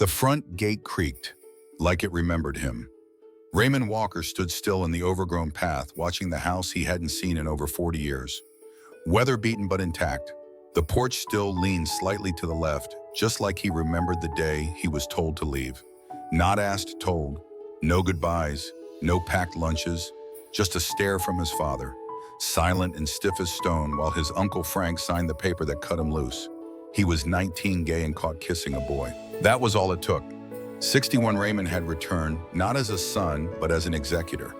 The front gate creaked, like it remembered him. Raymond Walker stood still in the overgrown path, watching the house he hadn't seen in over 40 years. Weather-beaten but intact, the porch still leaned slightly to the left, just like he remembered the day he was told to leave. Not asked, told. No goodbyes, no packed lunches, just a stare from his father, silent and stiff as stone, while his Uncle Frank signed the paper that cut him loose. He was 19, gay, and caught kissing a boy. That was all it took. 61 Raymond had returned, not as a son, but as an executor.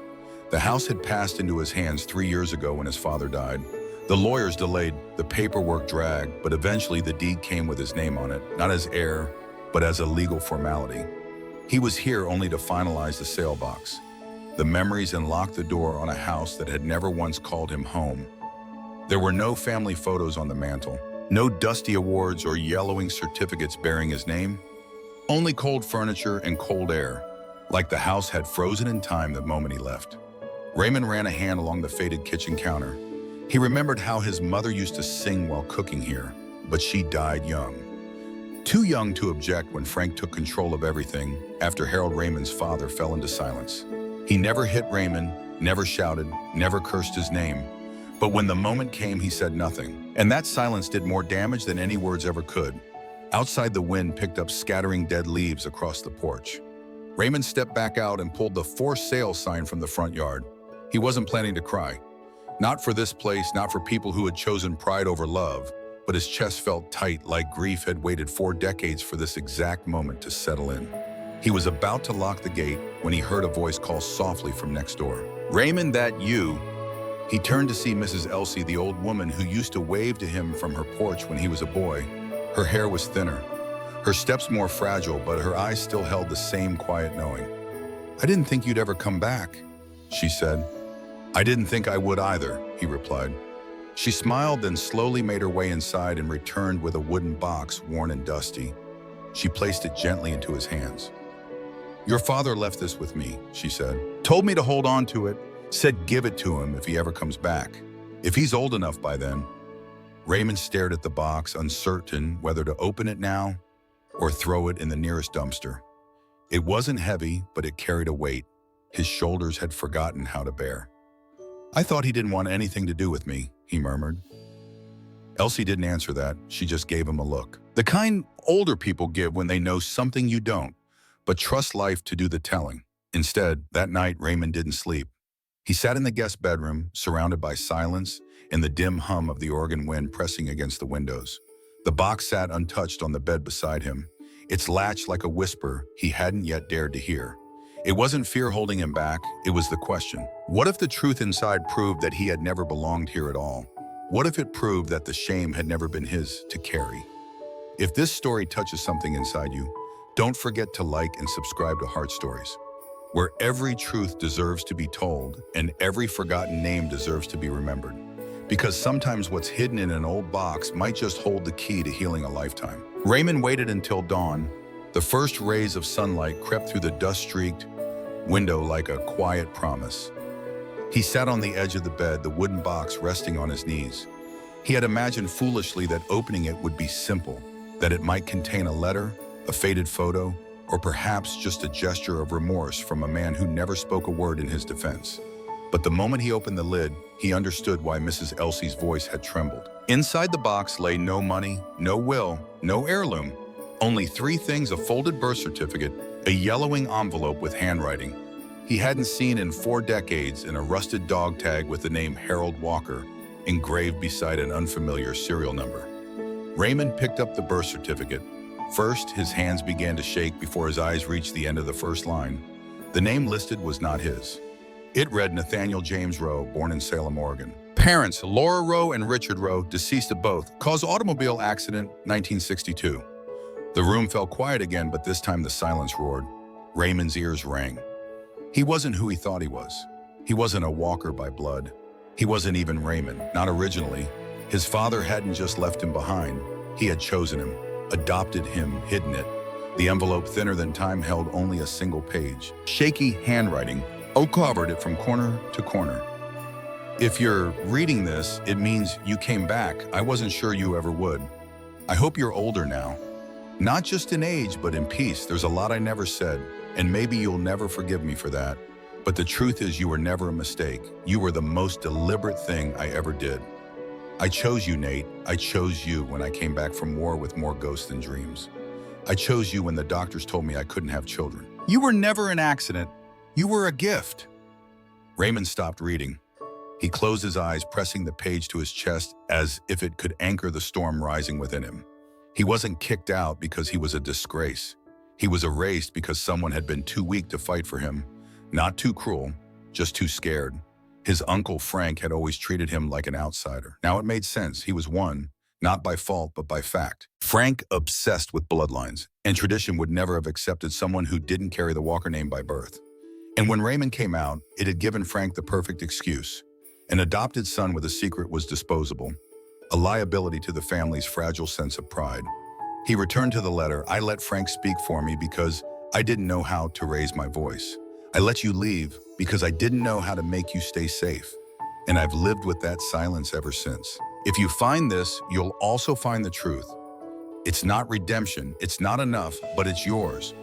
The house had passed into his hands 3 years ago when his father died. The lawyers delayed, the paperwork dragged, but eventually the deed came with his name on it, not as heir, but as a legal formality. He was here only to finalize the sale box. The memories and lock the door on a house that had never once called him home. There were no family photos on the mantle, no dusty awards or yellowing certificates bearing his name, only cold furniture and cold air, like the house had frozen in time the moment he left. Raymond ran a hand along the faded kitchen counter. He remembered how his mother used to sing while cooking here, but she died young. Too young to object when Frank took control of everything after Harold Raymond's father fell into silence. He never hit Raymond, never shouted, never cursed his name. But when the moment came, he said nothing. And that silence did more damage than any words ever could. Outside, the wind picked up scattering dead leaves across the porch. Raymond stepped back out and pulled the for sale sign from the front yard. He wasn't planning to cry. Not for this place, not for people who had chosen pride over love, but his chest felt tight, like grief had waited 4 decades for this exact moment to settle in. He was about to lock the gate when he heard a voice call softly from next door. "Raymond, that you?" He turned to see Mrs. Elsie, the old woman who used to wave to him from her porch when he was a boy. Her hair was thinner, her steps more fragile, but her eyes still held the same quiet knowing. "I didn't think you'd ever come back," she said. "I didn't think I would either," he replied. She smiled, then slowly made her way inside and returned with a wooden box, worn and dusty. She placed it gently into his hands. "Your father left this with me," she said. "Told me to hold on to it, said give it to him if he ever comes back. If he's old enough by then." Raymond stared at the box, uncertain whether to open it now or throw it in the nearest dumpster. It wasn't heavy, but it carried a weight his shoulders had forgotten how to bear. "I thought he didn't want anything to do with me," he murmured. Elsie didn't answer that. She just gave him a look. The kind older people give when they know something you don't, but trust life to do the telling. Instead, that night, Raymond didn't sleep. He sat in the guest bedroom, surrounded by silence and the dim hum of the Oregon wind pressing against the windows. The box sat untouched on the bed beside him, its latch like a whisper he hadn't yet dared to hear. It wasn't fear holding him back, it was the question. What if the truth inside proved that he had never belonged here at all? What if it proved that the shame had never been his to carry? If this story touches something inside you, don't forget to like and subscribe to Heart Stories, where every truth deserves to be told and every forgotten name deserves to be remembered. Because sometimes what's hidden in an old box might just hold the key to healing a lifetime. Raymond waited until dawn. The first rays of sunlight crept through the dust-streaked window like a quiet promise. He sat on the edge of the bed, the wooden box resting on his knees. He had imagined foolishly that opening it would be simple, that it might contain a letter, a faded photo, or perhaps just a gesture of remorse from a man who never spoke a word in his defense. But the moment he opened the lid, he understood why Mrs. Elsie's voice had trembled. Inside the box lay no money, no will, no heirloom. Only 3 things: a folded birth certificate, a yellowing envelope with handwriting he hadn't seen in 4 decades, and a rusted dog tag with the name Harold Walker engraved beside an unfamiliar serial number. Raymond picked up the birth certificate. First, his hands began to shake before his eyes reached the end of the first line. The name listed was not his. It read Nathaniel James Rowe, born in Salem, Oregon. Parents, Laura Rowe and Richard Rowe, deceased of both. Cause automobile accident, 1962. The room fell quiet again, but this time the silence roared. Raymond's ears rang. He wasn't who he thought he was. He wasn't a Walker by blood. He wasn't even Raymond, not originally. His father hadn't just left him behind. He had chosen him, adopted him, hidden it. The envelope, thinner than time, held only a single page. Shaky handwriting covered it from corner to corner. "If you're reading this, it means you came back. I wasn't sure you ever would. I hope you're older now. Not just in age, but in peace. There's a lot I never said, and maybe you'll never forgive me for that. But the truth is you were never a mistake. You were the most deliberate thing I ever did. I chose you, Nate. I chose you when I came back from war with more ghosts than dreams. I chose you when the doctors told me I couldn't have children. You were never an accident. You were a gift. Raymond stopped reading. He closed his eyes, pressing the page to his chest as if it could anchor the storm rising within him. He wasn't kicked out because he was a disgrace. He was erased because someone had been too weak to fight for him. Not too cruel, just too scared. His uncle Frank had always treated him like an outsider. Now it made sense. He was one, not by fault, but by fact. Frank obsessed with bloodlines, and tradition would never have accepted someone who didn't carry the Walker name by birth. And when Raymond came out, it had given Frank the perfect excuse. An adopted son with a secret was disposable, a liability to the family's fragile sense of pride. He returned to the letter. I let Frank speak for me because I didn't know how to raise my voice. I let you leave because I didn't know how to make you stay safe. And I've lived with that silence ever since. If you find this, you'll also find the truth. It's not redemption, it's not enough, but it's yours.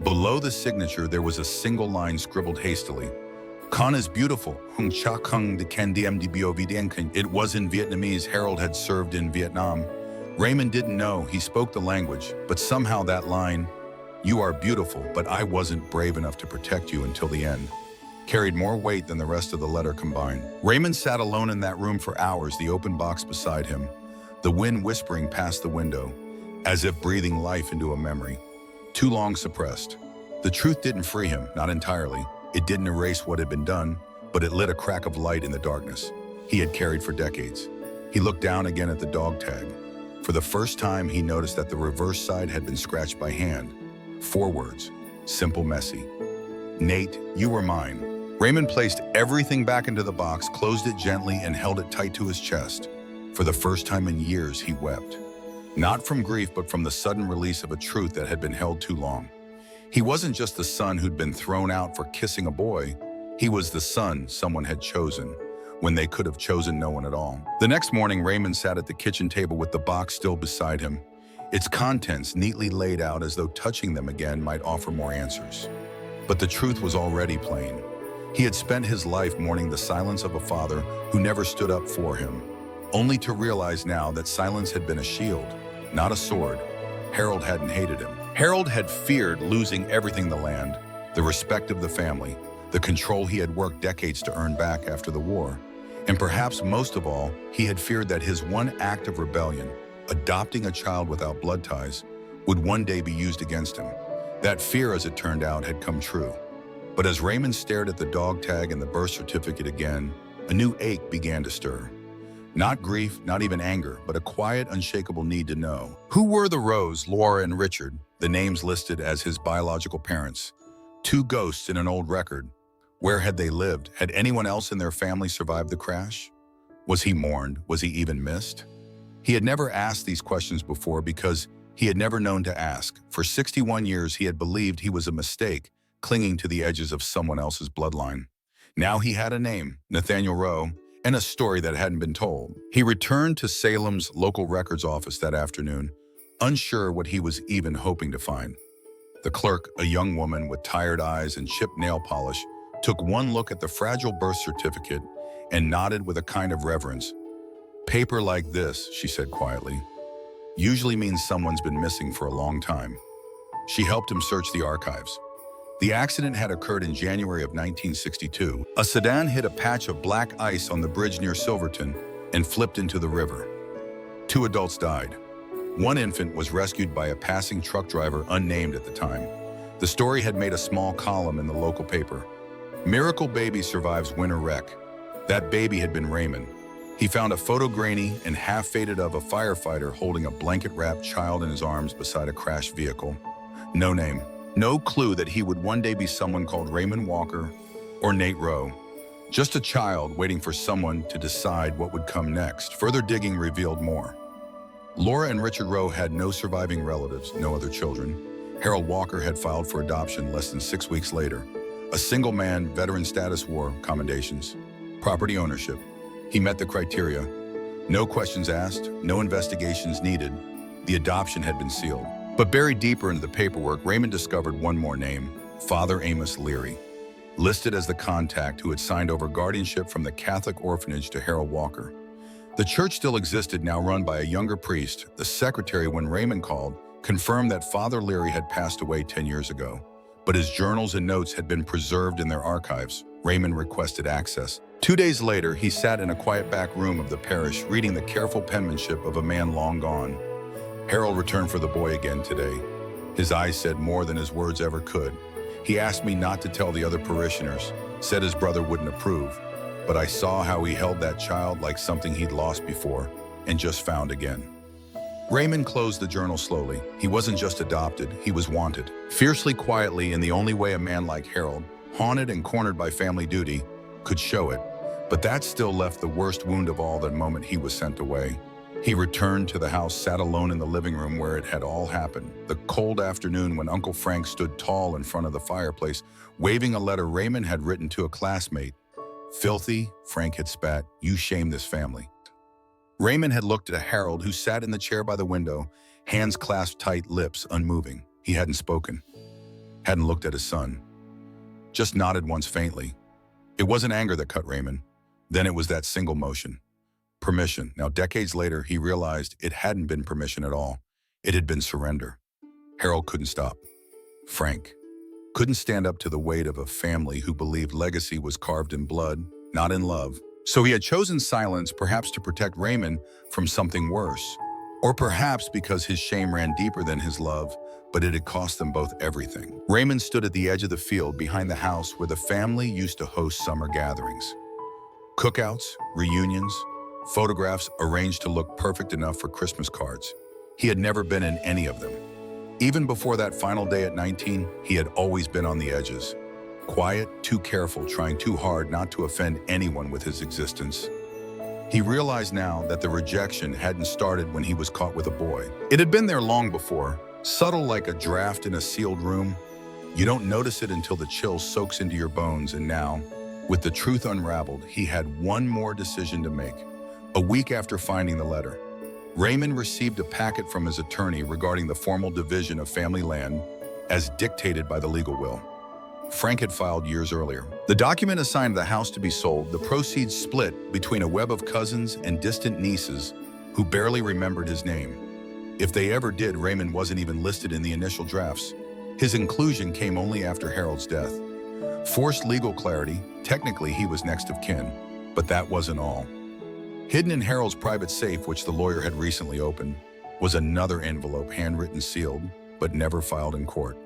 Below the signature, there was a single line scribbled hastily. Con is beautiful. Hung cha kung de can dmdbo vdien. It was in Vietnamese. Harold had served in Vietnam. Raymond didn't know he spoke the language, but somehow that line, "You are beautiful, but I wasn't brave enough to protect you until the end," carried more weight than the rest of the letter combined. Raymond sat alone in that room for hours, the open box beside him, the wind whispering past the window, as if breathing life into a memory, too long suppressed. The truth didn't free him, not entirely. It didn't erase what had been done, but it lit a crack of light in the darkness he had carried for decades. He looked down again at the dog tag. For the first time, he noticed that the reverse side had been scratched by hand. 4 words, simple, messy. Nate, you were mine. Raymond placed everything back into the box, closed it gently, and held it tight to his chest. For the first time in years, he wept. Not from grief, but from the sudden release of a truth that had been held too long. He wasn't just the son who'd been thrown out for kissing a boy. He was the son someone had chosen, when they could have chosen no one at all. The next morning, Raymond sat at the kitchen table with the box still beside him, its contents neatly laid out as though touching them again might offer more answers. But the truth was already plain. He had spent his life mourning the silence of a father who never stood up for him, only to realize now that silence had been a shield, not a sword. Harold hadn't hated him. Harold had feared losing everything: the land, the respect of the family, the control he had worked decades to earn back after the war. And perhaps most of all, he had feared that his one act of rebellion, adopting a child without blood ties, would one day be used against him. That fear, as it turned out, had come true. But as Raymond stared at the dog tag and the birth certificate again, a new ache began to stir. Not grief, not even anger, but a quiet, unshakable need to know. Who were the Rose, Laura, and Richard, the names listed as his biological parents? 2 ghosts in an old record. Where had they lived? Had anyone else in their family survived the crash? Was he mourned? Was he even missed? He had never asked these questions before because he had never known to ask. For 61 years, he had believed he was a mistake, clinging to the edges of someone else's bloodline. Now he had a name, Nathaniel Rowe, and a story that hadn't been told. He returned to Salem's local records office that afternoon, unsure what he was even hoping to find. The clerk, a young woman with tired eyes and chipped nail polish, took one look at the fragile birth certificate and nodded with a kind of reverence. "Paper like this," she said quietly, "usually means someone's been missing for a long time." She helped him search the archives. The accident had occurred in January of 1962. A sedan hit a patch of black ice on the bridge near Silverton and flipped into the river. 2 adults died. 1 infant was rescued by a passing truck driver unnamed at the time. The story had made a small column in the local paper. "Miracle baby survives winter wreck." That baby had been Raymond. He found a photo grainy and half-faded of a firefighter holding a blanket-wrapped child in his arms beside a crashed vehicle. No name. No clue that he would one day be someone called Raymond Walker or Nate Rowe. Just a child waiting for someone to decide what would come next. Further digging revealed more. Laura and Richard Rowe had no surviving relatives, no other children. Harold Walker had filed for adoption less than 6 weeks later. A single man, veteran status, war commendations. Property ownership. He met the criteria. No questions asked, no investigations needed. The adoption had been sealed. But buried deeper into the paperwork, Raymond discovered one more name, Father Amos Leary, listed as the contact who had signed over guardianship from the Catholic orphanage to Harold Walker. The church still existed, now run by a younger priest. The secretary, when Raymond called, confirmed that Father Leary had passed away 10 years ago, but his journals and notes had been preserved in their archives. Raymond requested access. 2 days later, he sat in a quiet back room of the parish, reading the careful penmanship of a man long gone. Harold returned for the boy again today. His eyes said more than his words ever could. He asked me not to tell the other parishioners, said his brother wouldn't approve, but I saw how he held that child like something he'd lost before and just found again. Raymond closed the journal slowly. He wasn't just adopted, he was wanted. Fiercely, quietly, in the only way a man like Harold, haunted and cornered by family duty, could show it. But that still left the worst wound of all the moment he was sent away. He returned to the house, sat alone in the living room where it had all happened. The cold afternoon when Uncle Frank stood tall in front of the fireplace, waving a letter Raymond had written to a classmate. "Filthy," Frank had spat, "you shame this family." Raymond had looked at Harold, who sat in the chair by the window, hands clasped tight, lips unmoving. He hadn't spoken, hadn't looked at his son, just nodded once faintly. It wasn't anger that cut Raymond. Then it was that single motion. Permission. Now, decades later, he realized it hadn't been permission at all. It had been surrender. Harold couldn't stop. Frank couldn't stand up to the weight of a family who believed legacy was carved in blood, not in love. So he had chosen silence, perhaps to protect Raymond from something worse. Or perhaps because his shame ran deeper than his love, but it had cost them both everything. Raymond stood at the edge of the field behind the house where the family used to host summer gatherings. Cookouts, reunions, photographs arranged to look perfect enough for Christmas cards. He had never been in any of them. Even before that final day at 19, he had always been on the edges. Quiet, too careful, trying too hard not to offend anyone with his existence. He realized now that the rejection hadn't started when he was caught with a boy. It had been there long before, subtle like a draft in a sealed room. You don't notice it until the chill soaks into your bones, and now, with the truth unraveled, he had one more decision to make. A week after finding the letter, Raymond received a packet from his attorney regarding the formal division of family land as dictated by the legal will Frank had filed years earlier. The document assigned the house to be sold, the proceeds split between a web of cousins and distant nieces who barely remembered his name. If they ever did, Raymond wasn't even listed in the initial drafts. His inclusion came only after Harold's death. Forced legal clarity, technically he was next of kin, but that wasn't all. Hidden in Harold's private safe, which the lawyer had recently opened, was another envelope, handwritten, sealed, but never filed in court.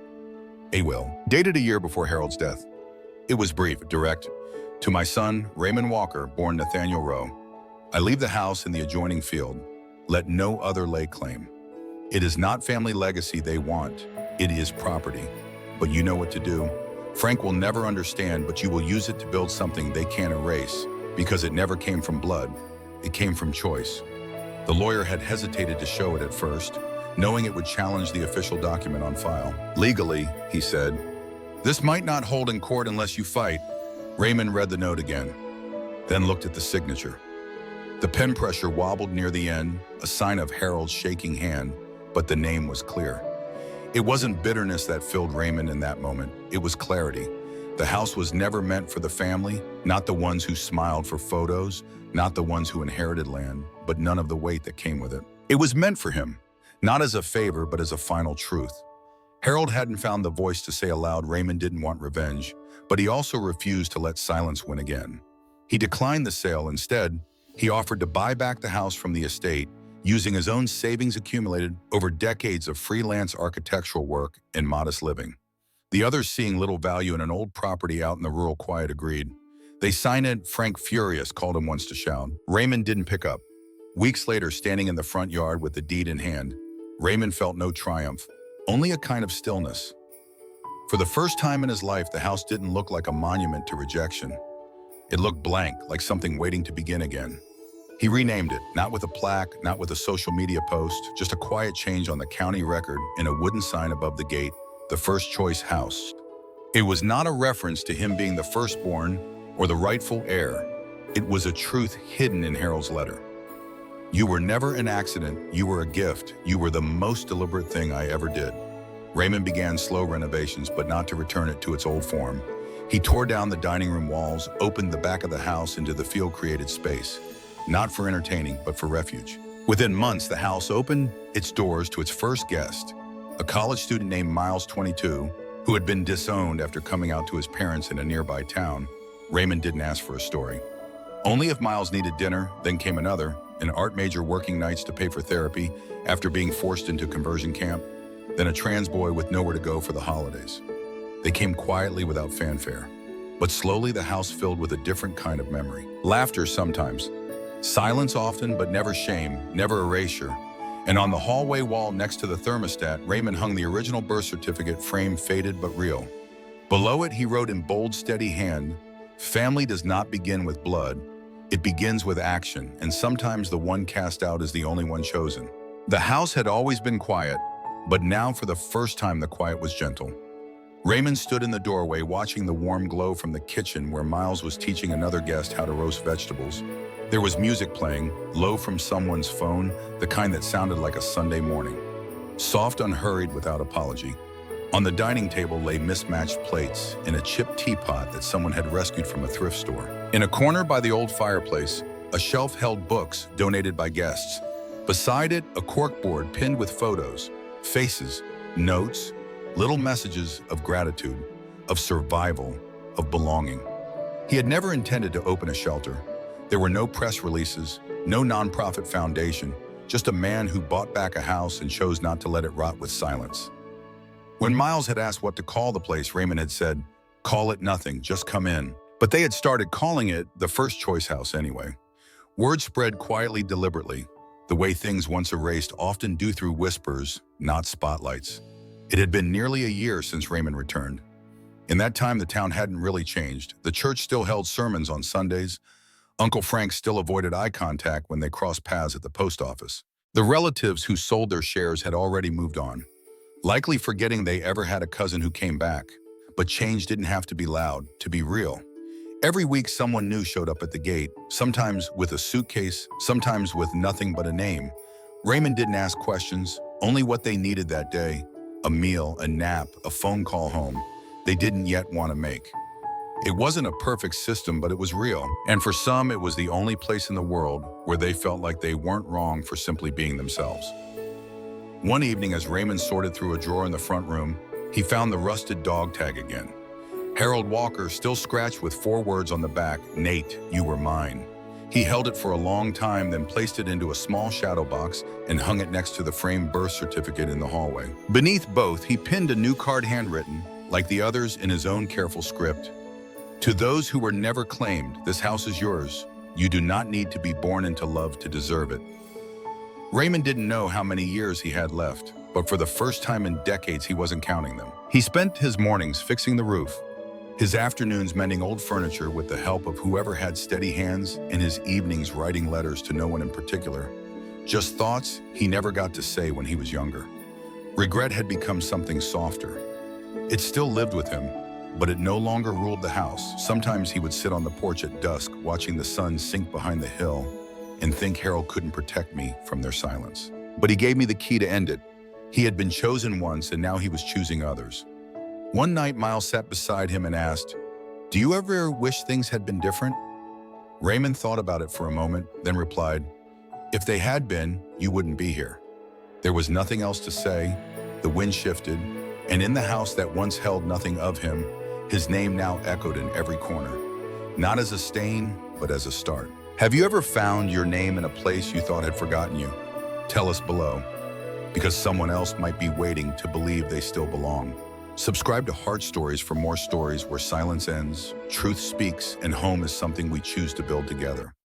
A will, dated a year before Harold's death. It was brief, direct. To my son, Raymond Walker, born Nathaniel Rowe, I leave the house in the adjoining field. Let no other lay claim. It is not family legacy they want. It is property. But you know what to do. Frank will never understand, but you will use it to build something they can't erase, because it never came from blood. It came from choice. The lawyer had hesitated to show it at first, knowing it would challenge the official document on file. Legally, he said, this might not hold in court unless you fight. Raymond read the note again, then looked at the signature. The pen pressure wobbled near the end, a sign of Harold's shaking hand, but the name was clear. It wasn't bitterness that filled Raymond in that moment, it was clarity. The house was never meant for the family, not the ones who smiled for photos, not the ones who inherited land, but none of the weight that came with it. It was meant for him, not as a favor, but as a final truth. Harold hadn't found the voice to say aloud Raymond didn't want revenge, but he also refused to let silence win again. He declined the sale. Instead, he offered to buy back the house from the estate, using his own savings accumulated over decades of freelance architectural work and modest living. The others, seeing little value in an old property out in the rural quiet, agreed. They signed it. Frank, furious, called him once to shout. Raymond didn't pick up. Weeks later, standing in the front yard with the deed in hand, Raymond felt no triumph, only a kind of stillness. For the first time in his life, the house didn't look like a monument to rejection. It looked blank, like something waiting to begin again. He renamed it, not with a plaque, not with a social media post, just a quiet change on the county record in a wooden sign above the gate, the First Choice House. It was not a reference to him being the firstborn or the rightful heir. It was a truth hidden in Harold's letter. You were never an accident. You were a gift. You were the most deliberate thing I ever did. Raymond began slow renovations, but not to return it to its old form. He tore down the dining room walls, opened the back of the house into the field-created space, not for entertaining, but for refuge. Within months, the house opened its doors to its first guest, a college student named Miles, 22, who had been disowned after coming out to his parents in a nearby town. Raymond didn't ask for a story. Only if Miles needed dinner, then came another, an art major working nights to pay for therapy after being forced into conversion camp, then a trans boy with nowhere to go for the holidays. They came quietly without fanfare, but slowly the house filled with a different kind of memory. Laughter sometimes, silence often, but never shame, never erasure. And on the hallway wall next to the thermostat, Raymond hung the original birth certificate, frame faded but real. Below it, he wrote in bold, steady hand, "Family does not begin with blood. It begins with action, and sometimes the one cast out is the only one chosen." The house had always been quiet, but now for the first time the quiet was gentle. Raymond stood in the doorway watching the warm glow from the kitchen where Miles was teaching another guest how to roast vegetables. There was music playing, low from someone's phone, the kind that sounded like a Sunday morning. Soft, unhurried, without apology. On the dining table lay mismatched plates and a chipped teapot that someone had rescued from a thrift store. In a corner by the old fireplace, a shelf held books donated by guests. Beside it, a corkboard pinned with photos, faces, notes, little messages of gratitude, of survival, of belonging. He had never intended to open a shelter. There were no press releases, no nonprofit foundation, just a man who bought back a house and chose not to let it rot with silence. When Miles had asked what to call the place, Raymond had said, "Call it nothing, just come in." But they had started calling it the First Choice House anyway. Word spread quietly, deliberately, the way things once erased often do through whispers, not spotlights. It had been nearly a year since Raymond returned. In that time, the town hadn't really changed. The church still held sermons on Sundays. Uncle Frank still avoided eye contact when they crossed paths at the post office. The relatives who sold their shares had already moved on, likely forgetting they ever had a cousin who came back. But change didn't have to be loud, to be real. Every week, someone new showed up at the gate, sometimes with a suitcase, sometimes with nothing but a name. Raymond didn't ask questions, only what they needed that day. A meal, a nap, a phone call home. They didn't yet want to make. It wasn't a perfect system, but it was real. And for some, it was the only place in the world where they felt like they weren't wrong for simply being themselves. One evening, as Raymond sorted through a drawer in the front room, he found the rusted dog tag again. Harold Walker, still scratched with 4 words on the back, "Nate, you were mine." He held it for a long time, then placed it into a small shadow box and hung it next to the framed birth certificate in the hallway. Beneath both, he pinned a new card handwritten, like the others, in his own careful script. "To those who were never claimed, this house is yours. You do not need to be born into love to deserve it." Raymond didn't know how many years he had left, but for the first time in decades, he wasn't counting them. He spent his mornings fixing the roof, his afternoons mending old furniture with the help of whoever had steady hands, and his evenings writing letters to no one in particular. Just thoughts he never got to say when he was younger. Regret had become something softer. It still lived with him, but it no longer ruled the house. Sometimes he would sit on the porch at dusk, watching the sun sink behind the hill, and think Harold couldn't protect me from their silence. But he gave me the key to end it. He had been chosen once, and now he was choosing others. One night, Miles sat beside him and asked, "Do you ever wish things had been different?" Raymond thought about it for a moment, then replied, "If they had been, you wouldn't be here." There was nothing else to say. The wind shifted, and in the house that once held nothing of him, his name now echoed in every corner, not as a stain, but as a start. Have you ever found your name in a place you thought had forgotten you? Tell us below, because someone else might be waiting to believe they still belong. Subscribe to Heart Stories for more stories where silence ends, truth speaks, and home is something we choose to build together.